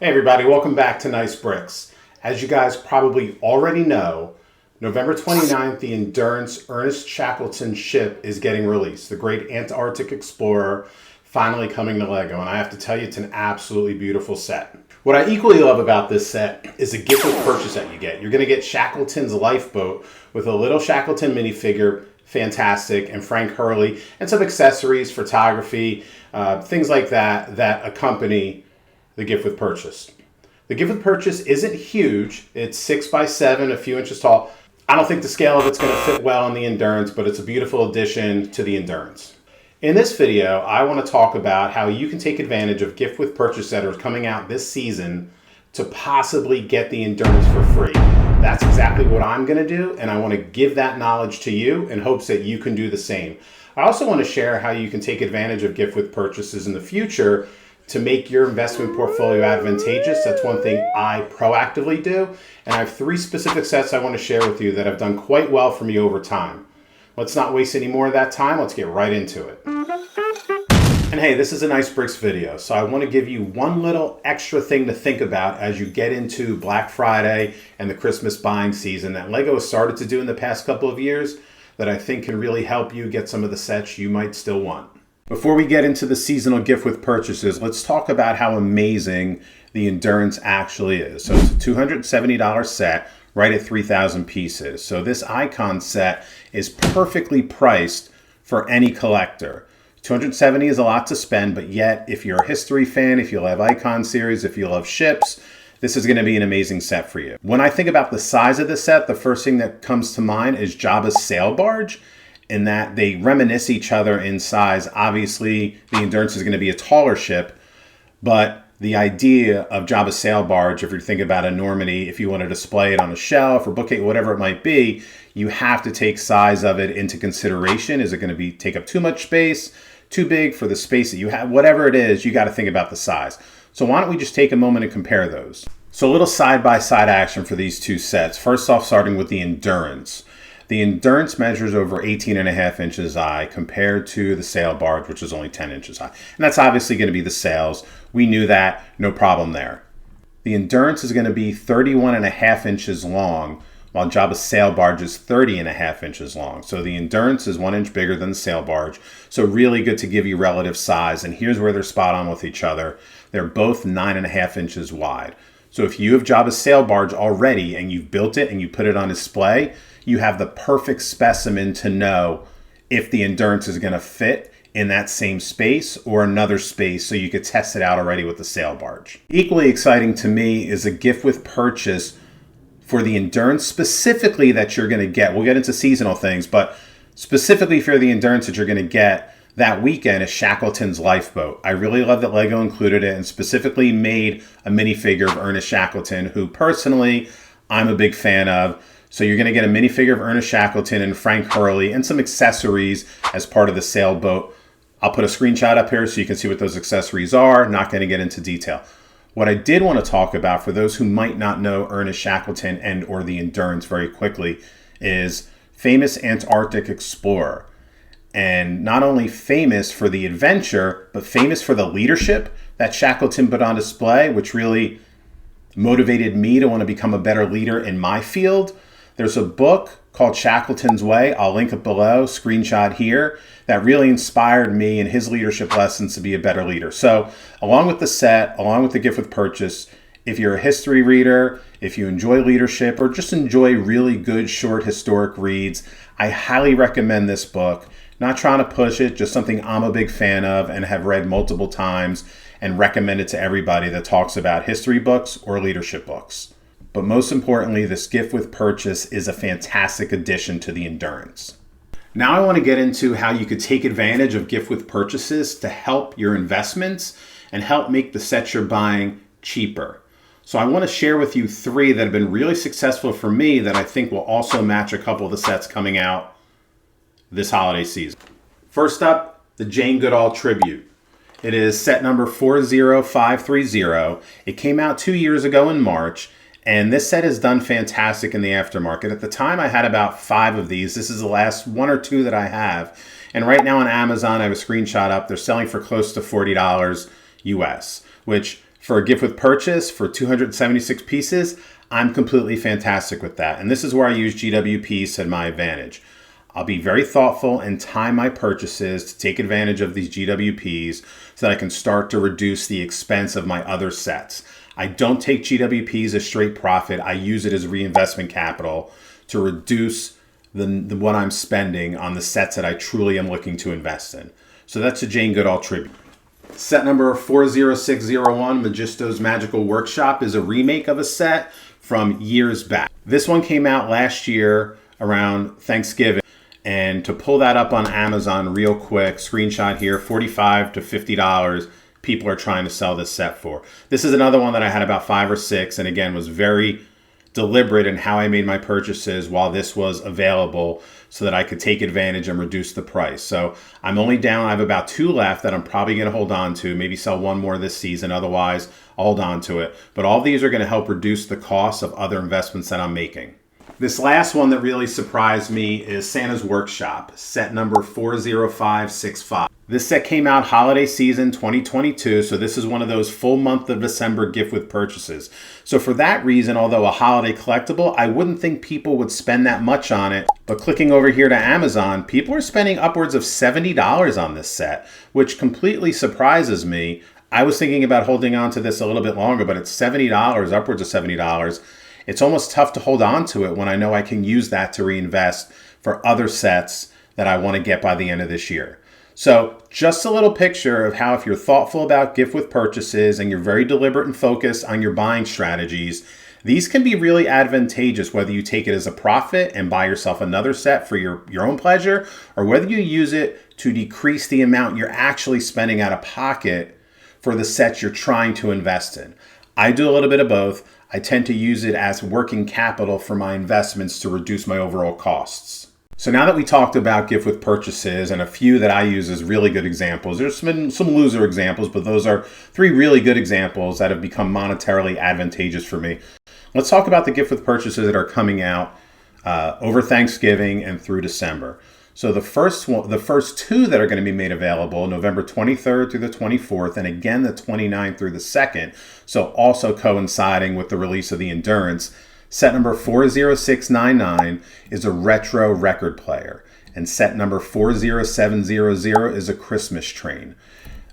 Hey everybody, welcome back to Nice Bricks. As you guys probably already know, November 29th, the Endurance Ernest Shackleton ship is getting released. The great Antarctic explorer finally coming to LEGO, and I have to tell you, it's an absolutely beautiful set. What I equally love about this set is the gift with purchase that you get. You're going to get Shackleton's lifeboat with a little Shackleton minifigure, fantastic, and Frank Hurley, and some accessories, photography, things like that that accompany the gift with purchase. The gift with purchase isn't huge. It's 6x7, a few inches tall. I don't think the scale of it's going to fit well on the Endurance, but it's a beautiful addition to the Endurance. In this video, I want to talk about how you can take advantage of gift with purchase that are coming out this season to possibly get the Endurance for free. That's exactly what I'm going to do, and I want to give that knowledge to you in hopes that you can do the same. I also want to share how you can take advantage of gift with purchases in the future to make your investment portfolio advantageous. That's one thing I proactively do. And I have 3 specific sets I want to share with you that have done quite well for me over time. Let's not waste any more of that time. Let's get right into it. And hey, this is a Nice Bricks video, so I want to give you one little extra thing to think about as you get into Black Friday and the Christmas buying season that LEGO has started to do in the past couple of years that I think can really help you get some of the sets you might still want. Before we get into the seasonal gift with purchases, let's talk about how amazing the Endurance actually is. So it's a $270 set, right at 3,000 pieces. So this icon set is perfectly priced for any collector. $270 is a lot to spend, but yet if you're a history fan, if you love icon series, if you love ships, this is going to be an amazing set for you. When I think about the size of the set, the first thing that comes to mind is Jabba's sail barge, in that they reminisce each other in size. Obviously, the Endurance is going to be a taller ship, but the idea of Jabba's sail barge, if you're thinking about a Normandy, if you want to display it on a shelf or bookcase, whatever it might be, you have to take size of it into consideration. Is it going to take up too much space, too big for the space that you have? Whatever it is, you got to think about the size. So why don't we just take a moment and compare those? So a little side-by-side action for these two sets. First off, starting with the Endurance. The Endurance measures over 18.5 inches high compared to the sail barge, which is only 10 inches high. And that's obviously going to be the sails. We knew that, no problem there. The Endurance is going to be 31.5 inches long, while Jabba's sail barge is 30.5 inches long. So the Endurance is 1 inch bigger than the sail barge. So really good to give you relative size. And here's where they're spot on with each other. They're both 9.5 inches wide. So if you have Jabba's sail barge already and you've built it and you put it on display, you have the perfect specimen to know if the Endurance is going to fit in that same space or another space, so you could test it out already with the sail barge. Equally exciting to me is a gift with purchase for the Endurance specifically that you're going to get. We'll get into seasonal things, but specifically for the Endurance that you're going to get that weekend is Shackleton's lifeboat. I really love that LEGO included it and specifically made a minifigure of Ernest Shackleton, who personally I'm a big fan of. So you're going to get a minifigure of Ernest Shackleton and Frank Hurley and some accessories as part of the sailboat. I'll put a screenshot up here so you can see what those accessories are. Not going to get into detail. What I did want to talk about for those who might not know Ernest Shackleton and or the Endurance very quickly is famous Antarctic explorer. And not only famous for the adventure, but famous for the leadership that Shackleton put on display, which really motivated me to want to become a better leader in my field. There's a book called Shackleton's Way. I'll link it below, screenshot here, that really inspired me in his leadership lessons to be a better leader. So along with the set, along with the gift with purchase, if you're a history reader, if you enjoy leadership, or just enjoy really good short historic reads, I highly recommend this book. Not trying to push it, just something I'm a big fan of and have read multiple times and recommend it to everybody that talks about history books or leadership books. But most importantly, this gift with purchase is a fantastic addition to the Endurance. Now I want to get into how you could take advantage of gift with purchases to help your investments and help make the sets you're buying cheaper. So I want to share with you 3 that have been really successful for me that I think will also match a couple of the sets coming out this holiday season. First up, the Jane Goodall Tribute. It is set number 40530. It came out 2 years ago in March. And this set has done fantastic in the aftermarket. At the time, I had about 5 of these. This is the last 1 or 2 that I have. And right now on Amazon, I have a screenshot up. They're selling for close to $40 US, which for a gift with purchase for 276 pieces, I'm completely fantastic with that. And this is where I use GWPs to my advantage. I'll be very thoughtful and time my purchases to take advantage of these GWPs so that I can start to reduce the expense of my other sets. I don't take GWPs as straight profit. I use it as reinvestment capital to reduce what I'm spending on the sets that I truly am looking to invest in. So that's a Jane Goodall tribute. Set number 40601, Magisto's Magical Workshop, is a remake of a set from years back. This one came out last year around Thanksgiving. And to pull that up on Amazon real quick, screenshot here, $45 to $50 people are trying to sell this set for. This is another one that I had about 5 or 6, and again was very deliberate in how I made my purchases while this was available so that I could take advantage and reduce the price. So I'm only down, I have about 2 left that I'm probably going to hold on to, maybe sell 1 more this season, otherwise I'll hold on to it. But all these are going to help reduce the cost of other investments that I'm making. This last one that really surprised me is Santa's Workshop, set number 40565. This set came out holiday season 2022, so this is one of those full month of December gift with purchases. So for that reason, although a holiday collectible, I wouldn't think people would spend that much on it. But clicking over here to Amazon, people are spending upwards of $70 on this set, which completely surprises me. I was thinking about holding on to this a little bit longer, but it's $70, upwards of $70. It's almost tough to hold on to it when I know I can use that to reinvest for other sets that I want to get by the end of this year. So just a little picture of how if you're thoughtful about gift with purchases and you're very deliberate and focused on your buying strategies, these can be really advantageous whether you take it as a profit and buy yourself another set for your own pleasure, or whether you use it to decrease the amount you're actually spending out of pocket for the sets you're trying to invest in. I do a little bit of both. I tend to use it as working capital for my investments to reduce my overall costs. So now that we talked about gift with purchases and a few that I use as really good examples, there's been some loser examples, but those are 3 really good examples that have become monetarily advantageous for me. Let's talk about the gift with purchases that are coming out over Thanksgiving and through December. So the first 2 that are going to be made available, November 23rd through the 24th, and again the 29th through the 2nd, so also coinciding with the release of the Endurance. Set number 40699 is a retro record player, and set number 40700 is a Christmas train.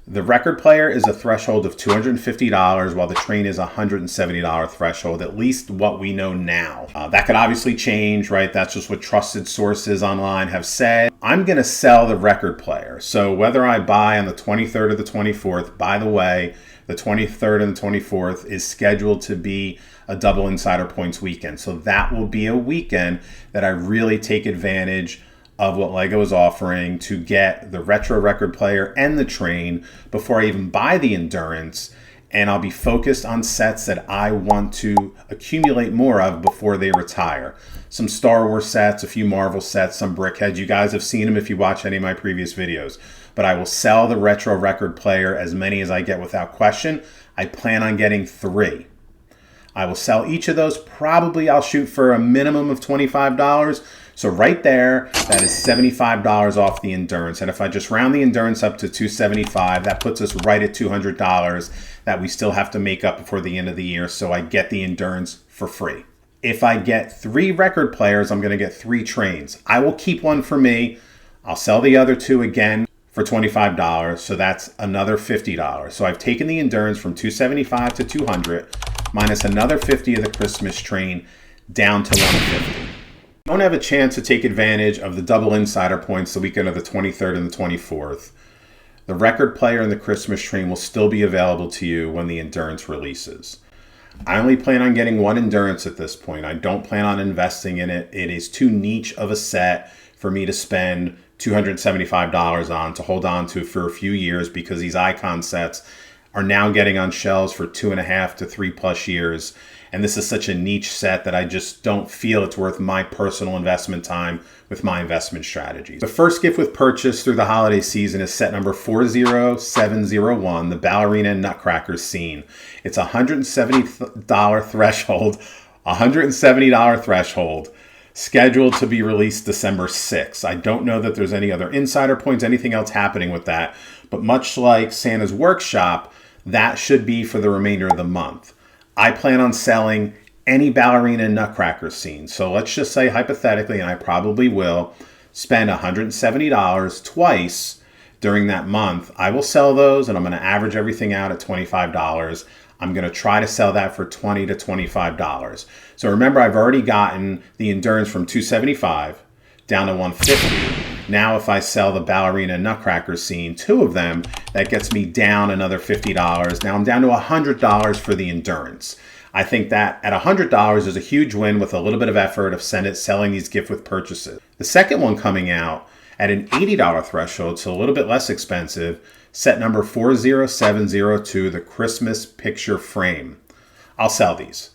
The record player is a threshold of $250, while the train is a $170 threshold, at least what we know now. That could obviously change, right? That's just what trusted sources online have said. I'm going to sell the record player. So whether I buy on the 23rd or the 24th, by the way, the 23rd and the 24th is scheduled to be a double insider points weekend. So that will be a weekend that I really take advantage of what LEGO is offering to get the retro record player and the train before I even buy the Endurance. And I'll be focused on sets that I want to accumulate more of before they retire. Some Star Wars sets, a few Marvel sets, some Brickheads. You guys have seen them if you watch any of my previous videos. But I will sell the retro record player, as many as I get without question. I plan on getting 3. I will sell each of those. Probably I'll shoot for a minimum of $25. So right there, that is $75 off the Endurance. And if I just round the Endurance up to $275, that puts us right at $200 that we still have to make up before the end of the year. So I get the Endurance for free. If I get 3 record players, I'm going to get 3 trains. I will keep one for me. I'll sell the other 2 again for $25. So that's another $50. So I've taken the Endurance from $275 to $200, minus another $50 of the Christmas train, down to $150. Don't have a chance to take advantage of the double insider points the weekend of the 23rd and the 24th. The record player and the Christmas train will still be available to you when the Endurance releases. I only plan on getting 1 Endurance at this point. I don't plan on investing in it. It is too niche of a set for me to spend $275 on to hold on to for a few years, because these icon sets are now getting on shelves for 2.5 to 3+ years. And this is such a niche set that I just don't feel it's worth my personal investment time with my investment strategies. The first gift with purchase through the holiday season is set number 40701, the Ballerina and Nutcracker Scene. It's a $170 threshold, scheduled to be released December 6th. I don't know that there's any other insider points, anything else happening with that, but much like Santa's Workshop, That should be for the remainder of the month. I plan on selling any ballerina and nutcracker scene. So let's just say hypothetically, and I probably will, spend $170 twice during that month. I will sell those, and I'm going to average everything out at $25. I'm going to try to sell that for $20 to $25. So remember, I've already gotten the Endurance from $275 down to $150. Now if I sell the ballerina and nutcracker scene, two of them, that gets me down another $50. Now I'm down to $100 for the Endurance. I think that at $100 is a huge win with a little bit of effort of selling these gift with purchases. The second one coming out at an $80 threshold, so a little bit less expensive, set number 40702, the Christmas picture frame. I'll sell these.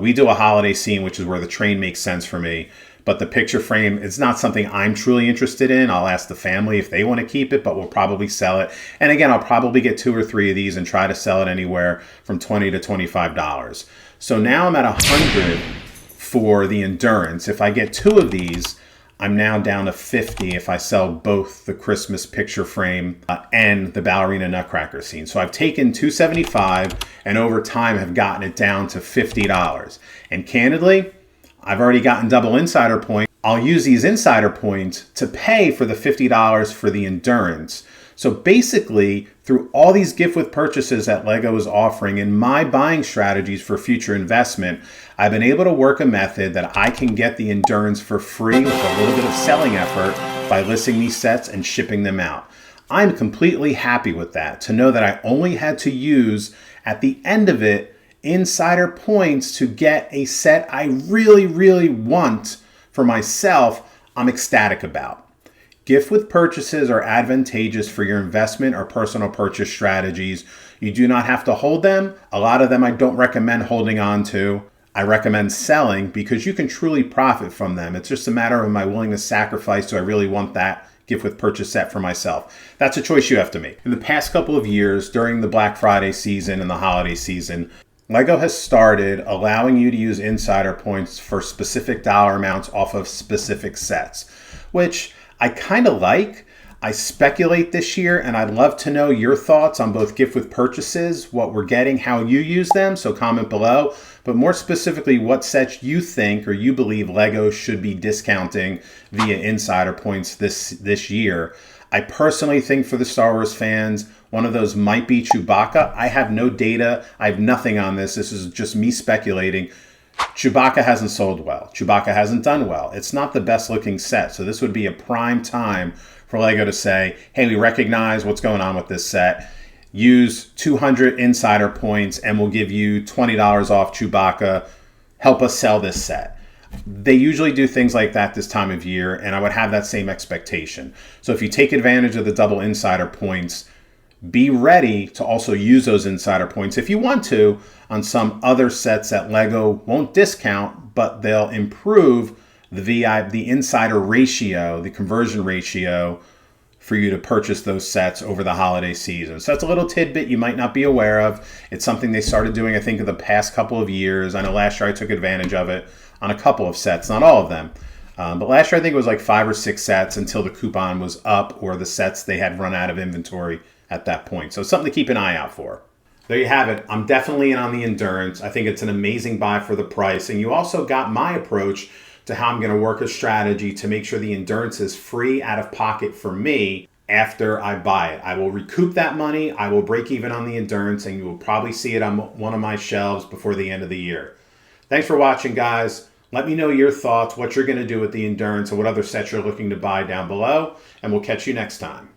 We do a holiday scene, which is where the train makes sense for me. But the picture frame, it's not something I'm truly interested in. I'll ask the family if they want to keep it, but we'll probably sell it. And again, I'll probably get 2 or 3 of these and try to sell it anywhere from $20 to $25. So now I'm at $100 for the Endurance. If I get 2 of these, I'm now down to $50 if I sell both the Christmas picture frame and the ballerina nutcracker scene. So I've taken $275 and over time have gotten it down to $50. And candidly, I've already gotten double insider points. I'll use these insider points to pay for the $50 for the Endurance. So basically, through all these gift with purchases that LEGO is offering in my buying strategies for future investment, I've been able to work a method that I can get the Endurance for free with a little bit of selling effort by listing these sets and shipping them out. I'm completely happy with that, to know that I only had to use, at the end of it, insider points to get a set I really, really want for myself. I'm ecstatic about. Gift with purchases are advantageous for your investment or personal purchase strategies. You do not have to hold them. A lot of them I don't recommend holding on to. I recommend selling because you can truly profit from them. It's just a matter of am I willing to sacrifice? Do I really want that gift with purchase set for myself? That's a choice you have to make. In the past couple of years, during the Black Friday season and the holiday season, LEGO has started allowing you to use insider points for specific dollar amounts off of specific sets, which I kind of like. I speculate this year, and I'd love to know your thoughts on both gift with purchases, what we're getting, how you use them, so comment below. But more specifically, what sets you think or you believe LEGO should be discounting via insider points this year. I personally think for the Star Wars fans, one of those might be Chewbacca. I have no data. I have nothing on this. This is just me speculating. Chewbacca hasn't sold well. Chewbacca hasn't done well. It's not the best looking set. So this would be a prime time for LEGO to say, hey, we recognize what's going on with this set. Use 200 insider points and we'll give you $20 off Chewbacca. Help us sell this set. They usually do things like that this time of year, and I would have that same expectation. So if you take advantage of the double insider points, be ready to also use those insider points if you want to on some other sets that LEGO won't discount, but they'll improve the insider ratio, the conversion ratio for you to purchase those sets over the holiday season. So that's a little tidbit you might not be aware of. It's something they started doing, I think, in the past couple of years. I know last year I took advantage of it on a couple of sets, not all of them. But last year I think it was like 5 or 6 sets until the coupon was up or the sets they had run out of inventory at that point. So something to keep an eye out for. There you have it. I'm definitely in on the Endurance. I think it's an amazing buy for the price. And you also got my approach to how I'm going to work a strategy to make sure the Endurance is free out of pocket for me after I buy it. I will recoup that money. I will break even on the Endurance, and you will probably see it on one of my shelves before the end of the year. Thanks for watching, guys. Let me know your thoughts, what you're going to do with the Endurance, and what other sets you're looking to buy down below, and we'll catch you next time.